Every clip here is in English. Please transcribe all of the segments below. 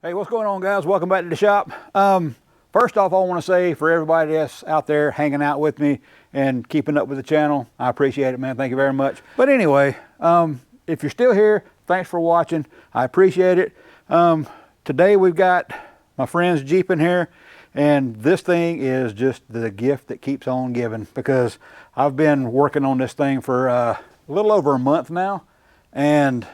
Hey, what's going on, guys? Welcome back to the shop. First off, I want to say for everybody that's out there hanging out with me and keeping up with the channel, I appreciate it, man. Thank you very much. But anyway, if you're still here, thanks for watching. I appreciate it. Today we've got my friend's Jeep in here, and this thing is just the gift that keeps on giving, because I've been working on this thing for a little over a month now, and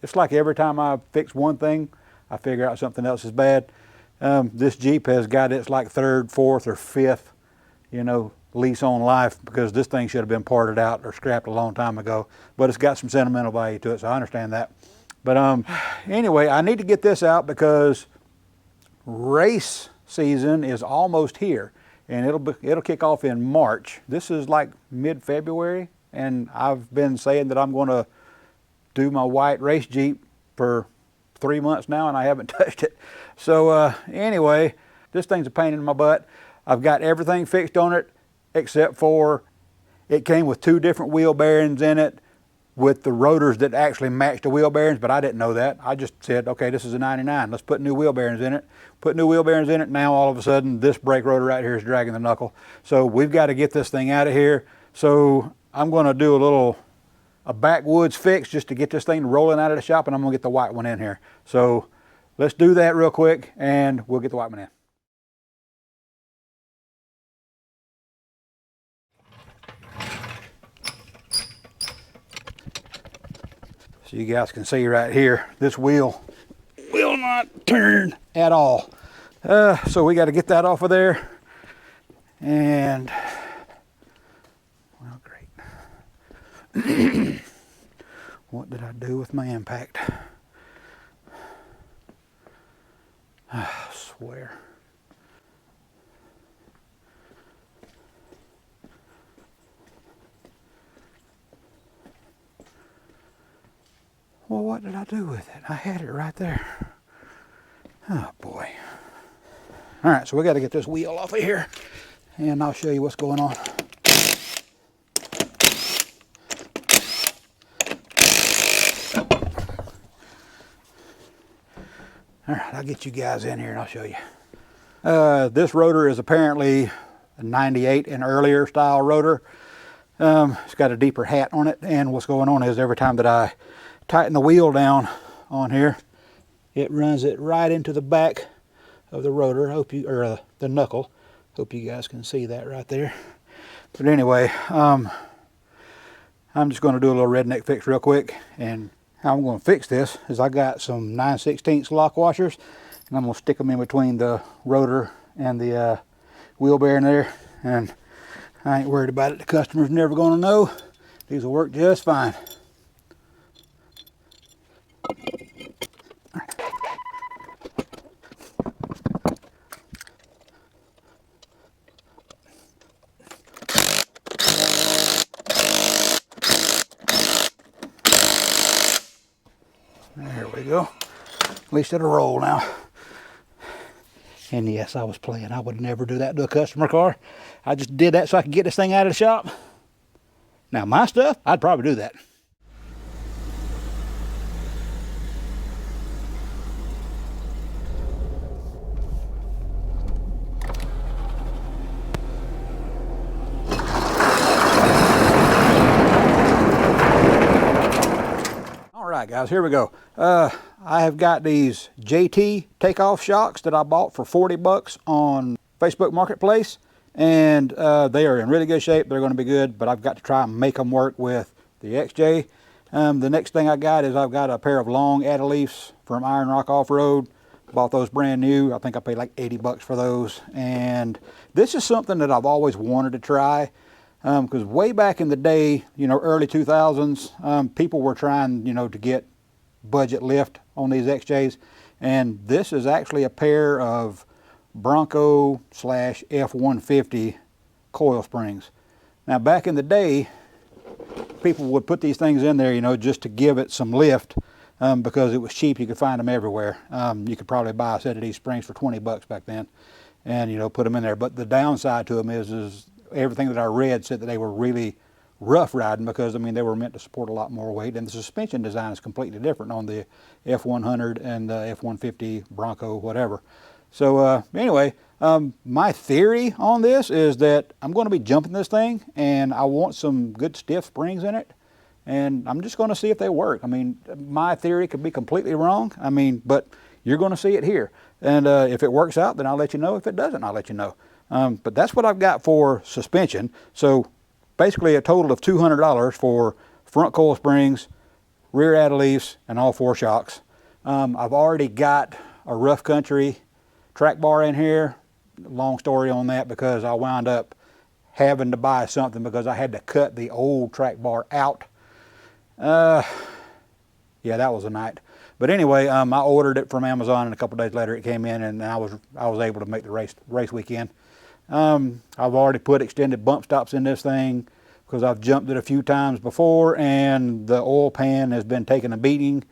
it's like every time I fix one thing, I figure out something else is bad. This Jeep has got its like third, fourth, or fifth, lease on life, because this thing should have been parted out or scrapped a long time ago. But it's got some sentimental value to it, so I understand that. But anyway, I need to get this out because race season is almost here, and it'll kick off in March. This is like mid-February, and I've been saying that I'm going to do my white race Jeep for 3 months now, and I haven't touched it. So anyway, this thing's a pain in my butt. I've got everything fixed on it except for it came with 2 different wheel bearings in it with the rotors that actually matched the wheel bearings, but I didn't know that. I just said, okay, this is a 99. Let's put new wheel bearings in it. Put new wheel bearings in it. Now all of a sudden this brake rotor right here is dragging the knuckle. So we've got to get this thing out of here. So I'm going to do a backwoods fix just to get this thing rolling out of the shop, and I'm gonna get the white one in here. So let's do that real quick and we'll get the white one in. So you guys can see right here, this wheel will not turn at all. So we got to get that off of there. And well, great. What did I do with my impact? I swear. Well, what did I do with it? I had it right there. Oh boy. All right, so we got to get this wheel off of here, and I'll show you what's going on. All right, I'll get you guys in here and I'll show you. This rotor is apparently a 98 and earlier style rotor. It's got a deeper hat on it, and what's going on is every time that I tighten the wheel down on here, it runs it right into the back of the rotor. The knuckle. Hope you guys can see that right there. But anyway, I'm just going to do a little redneck fix real quick, and how I'm going to fix this is I got some 9/16 lock washers, and I'm going to stick them in between the rotor and the wheel bearing there, and I ain't worried about it. The customer's never going to know. These will work just fine. There we go. At least it'll roll now. And yes, I was playing. I would never do that to a customer car. I just did that so I could get this thing out of the shop. Now my stuff, I'd probably do that. All right, guys, here we go. I have got these JT takeoff shocks that I bought for 40 bucks on Facebook Marketplace, and they are in really good shape. They're going to be good, but I've got to try and make them work with the XJ. The next thing I got is I've got a pair of long Adeleafs from Iron Rock Off-Road. Bought those brand new. I think I paid like 80 bucks for those, and this is something that I've always wanted to try. Because way back in the day, early 2000s, people were trying, to get budget lift on these XJs, and this is actually a pair of Bronco / F-150 coil springs. Now, back in the day, people would put these things in there, just to give it some lift, because it was cheap. You could find them everywhere. You could probably buy a set of these springs for 20 bucks back then, and put them in there. But the downside to them is everything that I read said that they were really rough riding because, I mean, they were meant to support a lot more weight, and the suspension design is completely different on the F100 and the F150 Bronco, whatever. So anyway, my theory on this is that I'm going to be jumping this thing, and I want some good stiff springs in it, and I'm just going to see if they work. I mean, my theory could be completely wrong, I mean, but you're going to see it here. And if it works out, then I'll let you know. If it doesn't, I'll let you know. But that's what I've got for suspension. So basically a total of $200 for front coil springs, rear add leaves, and all 4 shocks. I've already got a Rough Country track bar in here. Long story on that because I wound up having to buy something because I had to cut the old track bar out. Yeah, that was a night. But anyway, I ordered it from Amazon, and a couple days later it came in, and I was able to make the race weekend. I've already put extended bump stops in this thing because I've jumped it a few times before, and the oil pan has been taking a beating.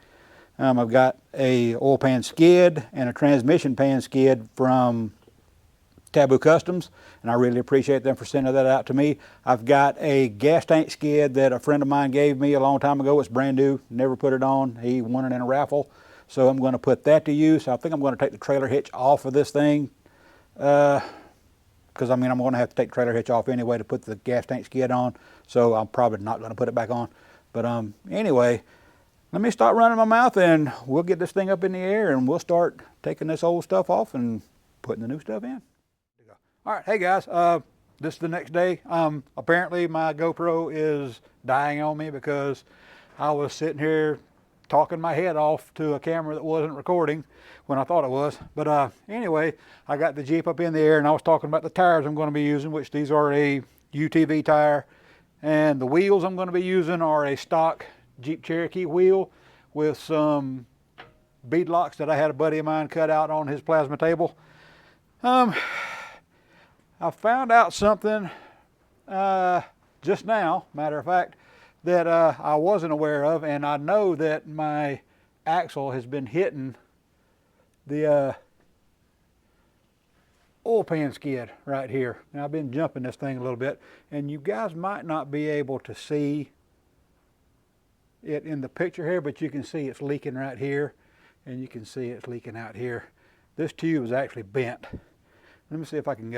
I've got a oil pan skid and a transmission pan skid from Taboo Customs, and I really appreciate them for sending that out to me. I've got a gas tank skid that a friend of mine gave me a long time ago. It's brand new, never put it on. He won it in a raffle, so I'm going to put that to use. I think I'm going to take the trailer hitch off of this thing because I mean I'm going to have to take the trailer hitch off anyway to put the gas tank skid on, so I'm probably not going to put it back on. But anyway, let me start running my mouth, and we'll get this thing up in the air, and we'll start taking this old stuff off and putting the new stuff in. All right, hey guys, this is the next day. Apparently my GoPro is dying on me because I was sitting here talking my head off to a camera that wasn't recording when I thought it was. But anyway, I got the Jeep up in the air, and I was talking about the tires I'm going to be using, which these are a UTV tire. And the wheels I'm going to be using are a stock Jeep Cherokee wheel with some bead locks that I had a buddy of mine cut out on his plasma table. I found out something just now, matter of fact, that I wasn't aware of, and I know that my axle has been hitting the oil pan skid right here. Now I've been jumping this thing a little bit, and you guys might not be able to see it in the picture here, but you can see it's leaking right here, and you can see it's leaking out here. This tube is actually bent. Let me see if I can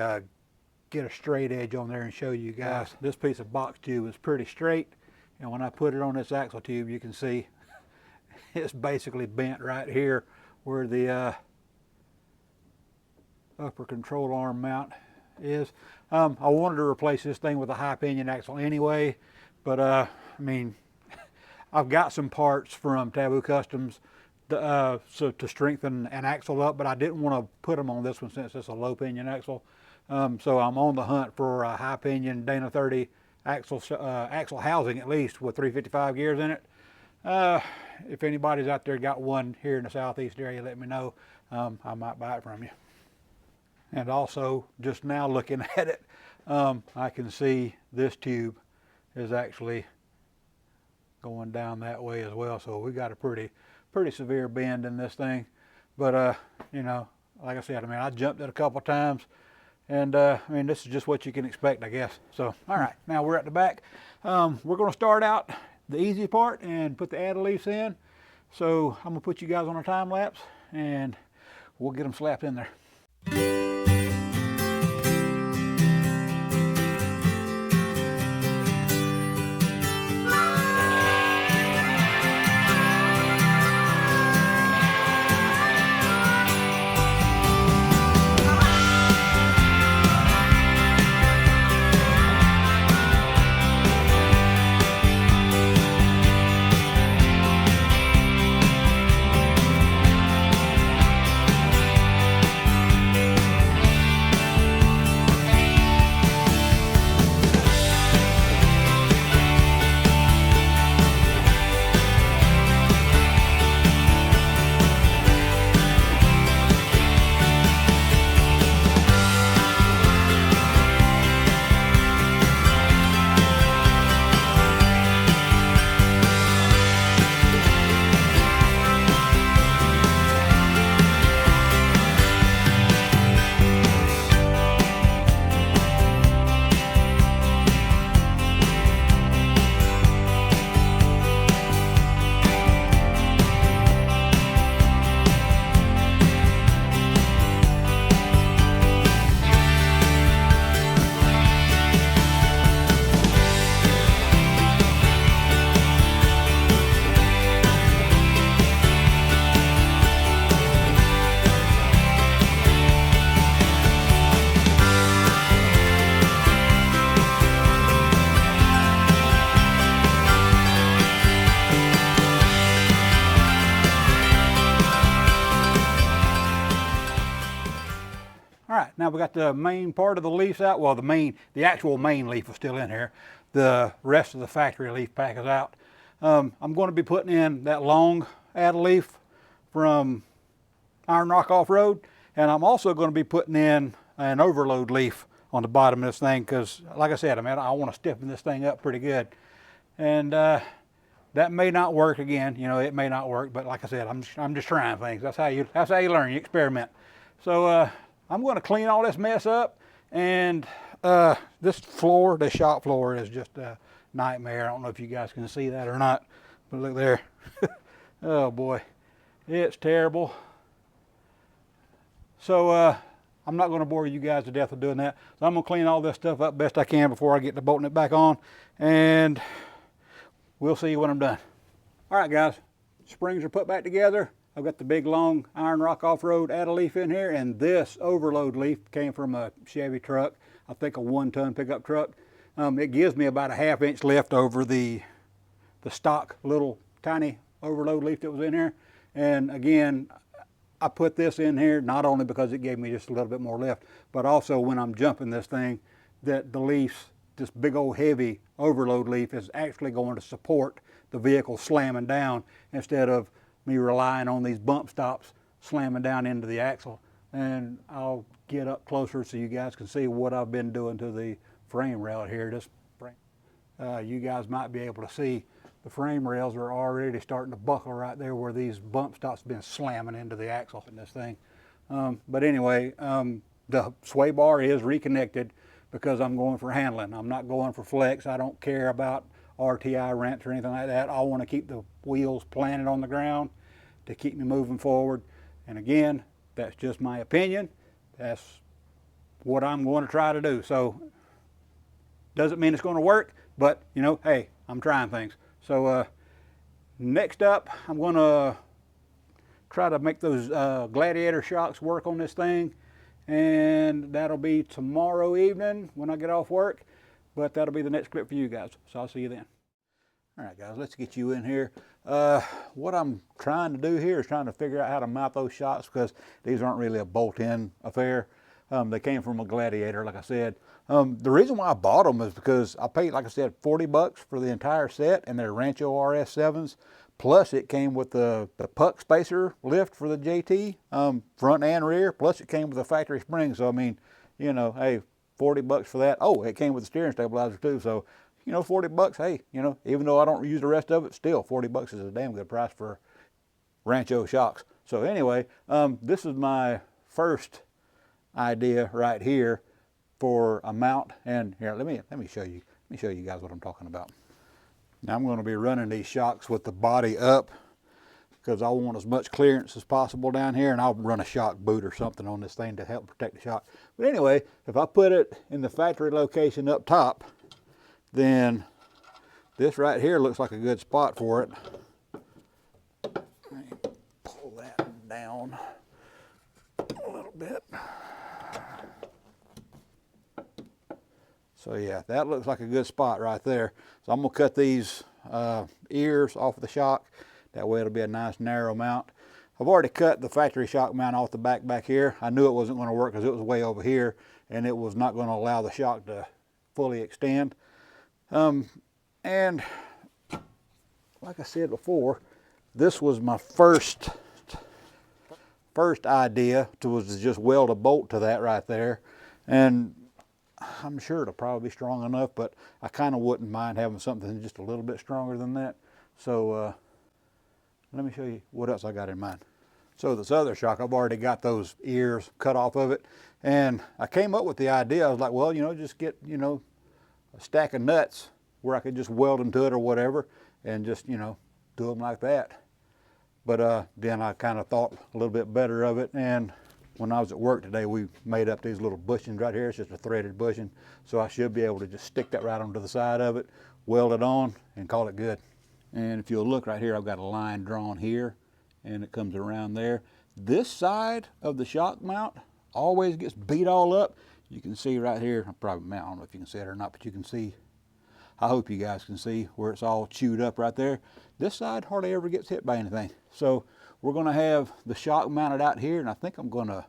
get a straight edge on there and show you guys. This piece of box tube is pretty straight, and when I put it on this axle tube, you can see it's basically bent right here where the upper control arm mount is. I wanted to replace this thing with a high pinion axle anyway, but I mean, I've got some parts from Taboo Customs so to strengthen an axle up, but I didn't want to put them on this one since it's a low pinion axle. So I'm on the hunt for a high pinion Dana 30 axle housing, at least with 355 gears in it. If anybody's out there got one here in the southeast area, let me know. I might buy it from you. And also, just now looking at it, I can see this tube is actually going down that way as well. So we got a pretty severe bend in this thing. But you know, like I said, I mean, I jumped it a couple times. And I mean, this is just what you can expect, I guess. So, all right, now we're at the back. We're going to start out the easy part and put the add leaves in. So I'm going to put you guys on a time lapse, and we'll get them slapped in there. Now we got the main part of the leaves out. Well, the actual main leaf is still in here. The rest of the factory leaf pack is out. I'm going to be putting in that long addle leaf from Iron Rock Off-Road, and I'm also going to be putting in an overload leaf on the bottom of this thing because, like I said, I want to stiffen this thing up pretty good. And that may not work again. You know, it may not work, but like I said, I'm just trying things. That's how you learn. You experiment. So I'm going to clean all this mess up, and this floor, the shop floor, is just a nightmare. I don't know if you guys can see that or not, but look there. Oh boy, it's terrible. So I'm not going to bore you guys to death with doing that. So I'm going to clean all this stuff up best I can before I get to bolting it back on, and we'll see when I'm done. All right, guys, springs are put back together. I've got the big long Iron Rock Off-Road addle leaf in here, and this overload leaf came from a Chevy truck, I think a 1-ton pickup truck. It gives me about a 1/2 inch lift over the stock little tiny overload leaf that was in here. And again, I put this in here not only because it gave me just a little bit more lift, but also when I'm jumping this thing, that the leaves, this big old heavy overload leaf, is actually going to support the vehicle slamming down instead of me relying on these bump stops slamming down into the axle. And I'll get up closer so you guys can see what I've been doing to the frame rail here. You guys might be able to see the frame rails are already starting to buckle right there where these bump stops have been slamming into the axle in this thing. But anyway, the sway bar is reconnected because I'm going for handling. I'm not going for flex. I don't care about RTI wrench or anything like that. I want to keep the wheels planted on the ground to keep me moving forward. And again, that's just my opinion. That's what I'm going to try to do. So doesn't mean it's going to work, but you know, hey, I'm trying things. So next up, I'm going to try to make those Gladiator shocks work on this thing, and that'll be tomorrow evening when I get off work, but that'll be the next clip for you guys. So I'll see you then. All right, guys, let's get you in here. What I'm trying to do here is trying to figure out how to mount those shocks because these aren't really a bolt-in affair. They came from a Gladiator, like I said. The reason why I bought them is because I paid, like I said, 40 bucks for the entire set, and they're Rancho RS7s. Plus, it came with the puck spacer lift for the JT, front and rear. Plus, it came with a factory spring. So, I mean, you know, hey, 40 bucks for that. Oh, it came with the steering stabilizer too. So, you know, 40 bucks, hey, you know, even though I don't use the rest of it, still 40 bucks is a damn good price for Rancho shocks. So anyway, this is my first idea right here for a mount. And here, let me show you. Let me show you guys what I'm talking about. Now I'm going to be running these shocks with the body up because I want as much clearance as possible down here, and I'll run a shock boot or something on this thing to help protect the shock. But anyway, if I put it in the factory location up top, then this right here looks like a good spot for it. Let me pull that down a little bit. So yeah, that looks like a good spot right there. So I'm gonna cut these ears off of the shock. That way it'll be a nice narrow mount. I've already cut the factory shock mount off the back here. I knew it wasn't gonna work because it was way over here and it was not gonna allow the shock to fully extend. And like I said before, this was my first idea was to just weld a bolt to that right there. And I'm sure it'll probably be strong enough, but I kind of wouldn't mind having something just a little bit stronger than that. So let me show you what else I got in mind. So this other shock, I've already got those ears cut off of it. And I came up with the idea, I was like, well, you know, just get, you know, a stack of nuts where I could just weld them to it or whatever and just, you know, do them like that. But then I kind of thought a little bit better of it, and when I was at work today, we made up these little bushings right here. It's just a threaded bushing, so I should be able to just stick that right onto the side of it, weld it on, and call it good. And if you'll look right here, I've got a line drawn here, and it comes around there. This side of the shock mount always gets beat all up. You can see right here, I don't know if you can see it or not, but you can see, I hope you guys can see where it's all chewed up right there. This side hardly ever gets hit by anything. So we're gonna have the shock mounted out here, and I think I'm gonna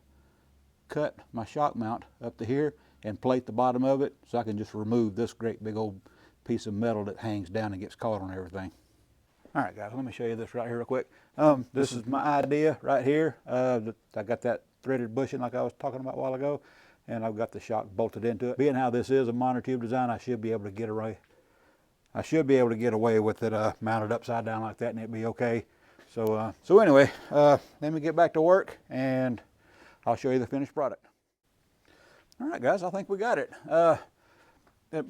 cut my shock mount up to here and plate the bottom of it so I can just remove this great big old piece of metal that hangs down and gets caught on everything. All right, guys, let me show you this right here real quick. This is my idea right here. I got that threaded bushing like I was talking about a while ago, and I've got the shock bolted into it. Being how this is a monotube design, I should be able to get away. I should be able to get away with it mounted upside down like that, and it'd be okay. So anyway, let me get back to work, and I'll show you the finished product. All right, guys, I think we got it.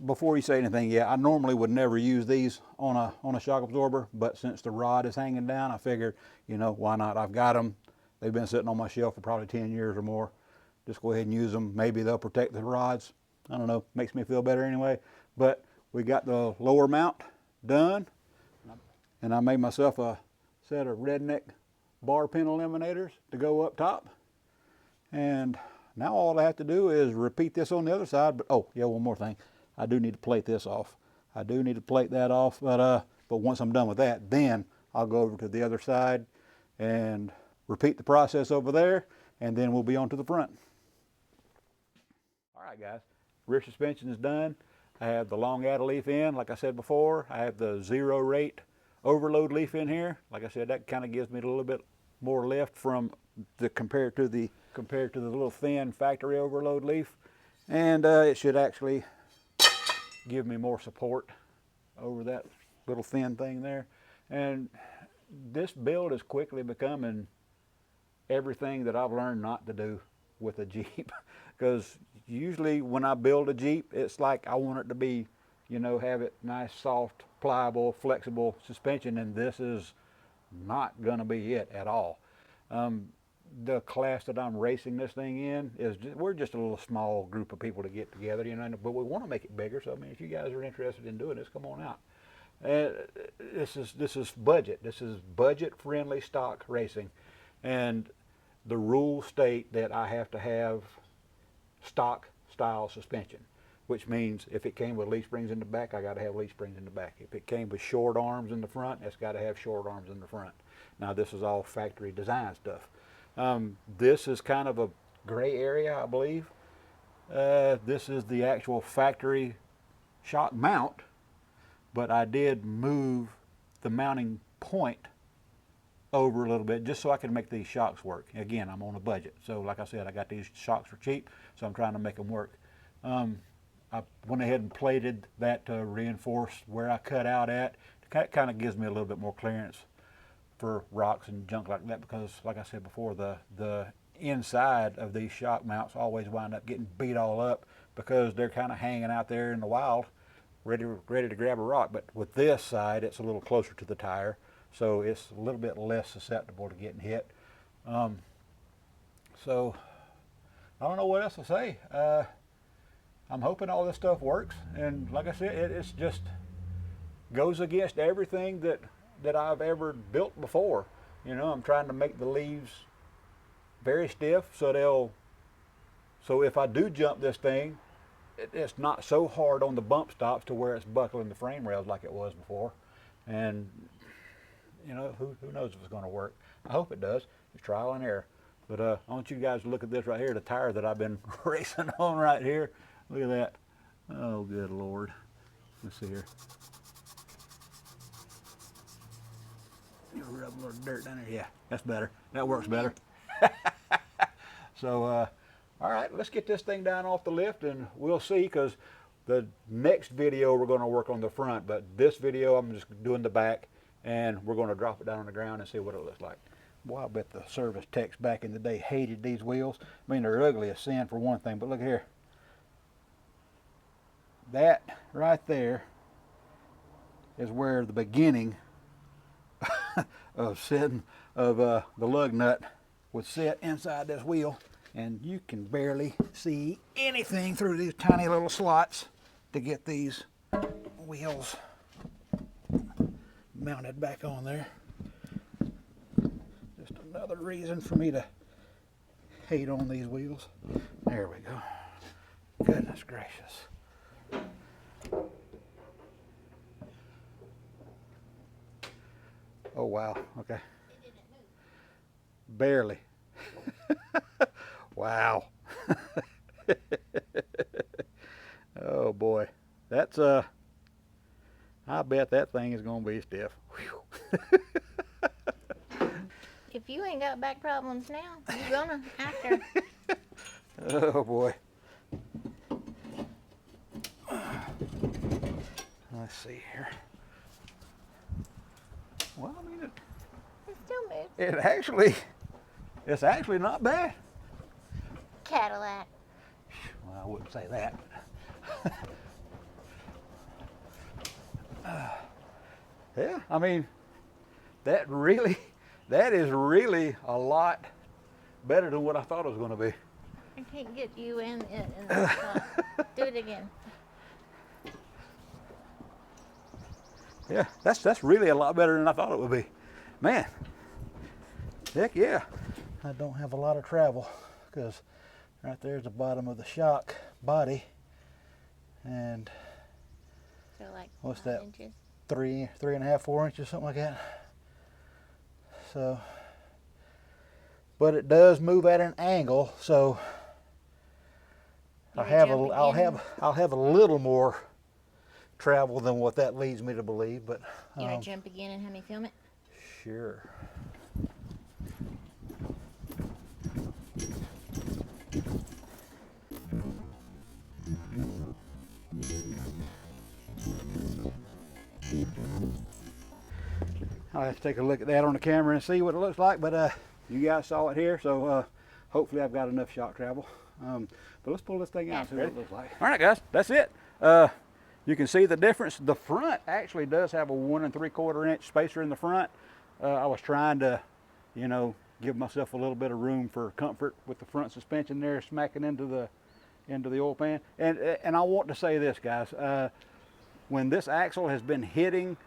Before you say anything, yeah, I normally would never use these on a shock absorber, but since the rod is hanging down, I figured, you know, why not? I've got them. They've been sitting on my shelf for probably 10 years or more. Just go ahead and use them. Maybe they'll protect the rods. I don't know. Makes me feel better anyway. But we got the lower mount done, and I made myself a set of Redneck bar pin eliminators to go up top. And now all I have to do is repeat this on the other side. But oh yeah, one more thing. I do need to plate this off. I do need to plate that off, but once I'm done with that, then I'll go over to the other side and repeat the process over there, and then we'll be on to the front. All right, guys, rear suspension is done. I have the long addle leaf in, like I said before. I have the 0 rate overload leaf in here. Like I said, that kind of gives me a little bit more lift from the compared to the little thin factory overload leaf, and it should actually give me more support over that little thin thing there. And this build is quickly becoming everything that I've learned not to do with a Jeep. Because usually when I build a Jeep, it's like I want it to be, you know, have it nice, soft, pliable, flexible suspension, and this is not gonna be it at all. The class that I'm racing this thing in is we're just a little small group of people to get together, you know, but we want to make it bigger. So I mean, if you guys are interested in doing this, come on out. This is budget. This is budget friendly stock racing, and the rules state that I have to have stock style suspension, which means if it came with leaf springs in the back, I got to have leaf springs in the back. If it came with short arms in the front, it's got to have short arms in the front. Now this is all factory design stuff. This is kind of a gray area, I believe. This is the actual factory shock mount, but I did move the mounting point over a little bit just so I can make these shocks work. Again, I'm on a budget, so like I said, I got these shocks for cheap, so I'm trying to make them work. I went ahead and plated that to reinforce where I cut out at. It kind of gives me a little bit more clearance for rocks and junk like that, because like I said before, the inside of these shock mounts always wind up getting beat all up because they're kind of hanging out there in the wild ready to grab a rock. But with this side, it's a little closer to the tire, so it's a little bit less susceptible to getting hit. So I don't know what else to say. I'm hoping all this stuff works, and like I said, it's just goes against everything that I've ever built before. You know, I'm trying to make the leaves very stiff so if I do jump this thing, it's not so hard on the bump stops to where it's buckling the frame rails like it was before. And you know, who knows if it's going to work. I hope it does. It's trial and error. But I want you guys to look at this right here, the tire that I've been racing on right here. Look at that. Oh, good Lord. Let's see here. You rub a little dirt down there. Yeah, that's better. That works better. So, all right, let's get this thing down off the lift, and we'll see, because the next video we're going to work on the front, but this video I'm just doing the back, and we're going to drop it down on the ground and see what it looks like. Boy, I bet the service techs back in the day hated these wheels. I mean, they're ugly as sin for one thing, but look here. That right there is where the beginning of the lug nut would sit inside this wheel, and you can barely see anything through these tiny little slots to get these wheels mounted back on there. Just another reason for me to hate on these wheels. There we go. Goodness gracious. Oh wow, okay. Barely. Wow. Oh boy, that's I bet that thing is gonna be stiff. If you ain't got back problems now, you're gonna after. Oh boy. Let's see here. Well, I mean, It still moves. it's actually not bad. Cadillac. Well, I wouldn't say that. Yeah, I mean, that is really a lot better than what I thought it was going to be. I can't get you in the spot. Do it again. Yeah, that's really a lot better than I thought it would be. Man, heck yeah. I don't have a lot of travel because right there's the bottom of the shock body. And So like what's 5 that? inches. 3.5, 4 inches, something like that. So, but it does move at an angle, so I'll have a little more travel than what that leads me to believe. But You want to jump again and have me film it? sure. I'll have to take a look at that on the camera and see what it looks like, but you guys saw it here, so hopefully I've got enough shock travel. But let's pull this thing out and see what it looks like. All right, guys, that's it. You can see the difference. The front actually does have a 1 3/4 inch spacer in the front. I was trying to, you know, give myself a little bit of room for comfort with the front suspension there smacking into the oil pan. And I want to say this, guys. When this axle has been hitting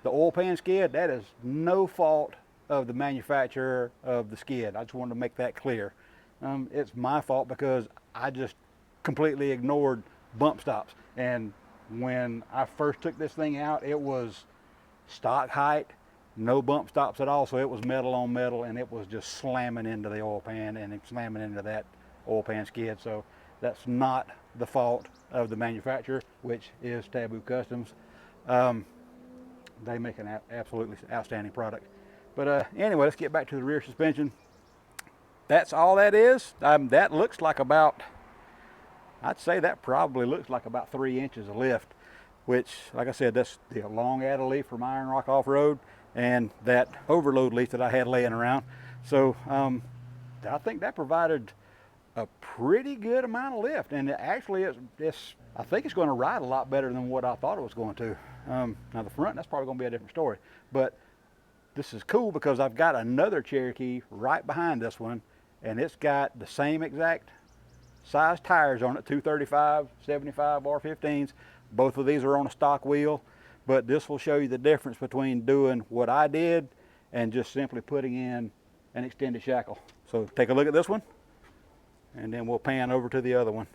the oil pan skid, that is no fault of the manufacturer of the skid. I just wanted to make that clear. It's my fault because I just completely ignored bump stops. And when I first took this thing out, it was stock height, no bump stops at all. So it was metal on metal, and it was just slamming into the oil pan and slamming into that oil pan skid. So that's not the fault of the manufacturer, which is Taboo Customs. They make an absolutely outstanding product. But anyway, let's get back to the rear suspension. That's all that is. That looks like about, I'd say that probably looks like about 3 inches of lift, which, like I said, that's the long addle leaf from Iron Rock Off-Road and that overload leaf that I had laying around. So I think that provided a pretty good amount of lift, and actually I think it's going to ride a lot better than what I thought it was going to. Now the front, that's probably going to be a different story, but this is cool because I've got another Cherokee right behind this one, and it's got the same exact size tires on it, 235 75 R15s. Both of these are on a stock wheel, but this will show you the difference between doing what I did and just simply putting in an extended shackle. So take a look at this one, and then we'll pan over to the other one.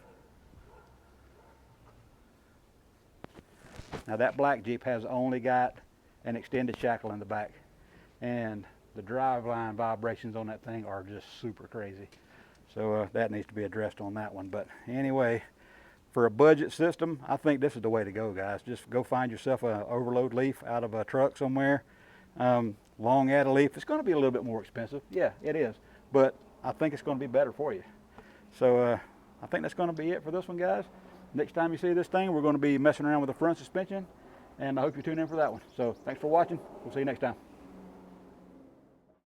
Now that black Jeep has only got an extended shackle in the back, and the driveline vibrations on that thing are just super crazy. So that needs to be addressed on that one. But anyway, for a budget system, I think this is the way to go, guys. Just go find yourself an overload leaf out of a truck somewhere. Long addle leaf, it's going to be a little bit more expensive. Yeah, it is. But I think it's going to be better for you. So I think that's going to be it for this one, guys. Next time you see this thing, we're going to be messing around with the front suspension, and I hope you tune in for that one. So thanks for watching. We'll see you next time.